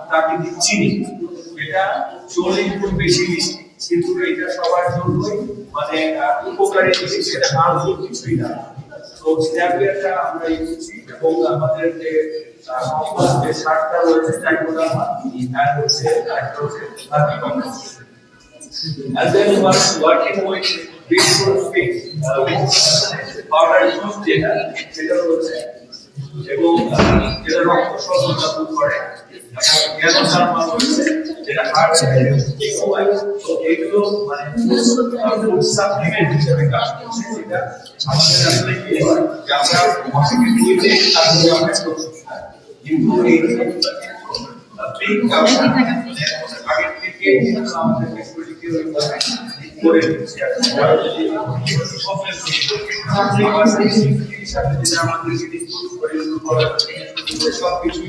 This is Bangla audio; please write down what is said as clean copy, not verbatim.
প্রাকৃতিক চিনি, এটা 40 গুণ বেশি মিষ্টি, কিন্তু এটা সবার জন্যই মানে উপকারী জিনিস, সেটা হার্মফুল কিছুই না। তো স্ট্যাভিয়াটা আমরা ইউজ করছি, এবং আমাদের যে সারটা রয়েছে ট্রাইকোডার্মা আর হচ্ছে vermicompost. And then was working with beautiful fish, powder juice যেটা রয়েছে, এবং যেটা রক্ত স্বল্পতা দূর করে, এবং সালমা রয়েছে যেটা হার্ট কমায়। তো এগুলো মানে ফুড সাপ্লিমেন্ট হিসেবে কাজ করছে, যেটা আমাদের আসলে কি হয় যে আমরা মাসিকে 2 দিন তারপরে আমরা করছি, কিন্তু এই বিগ কাউন্টার আগের থেকে আমাদের ফেসিলিটি করে দিচ্ছে। আমাদের সব কিছু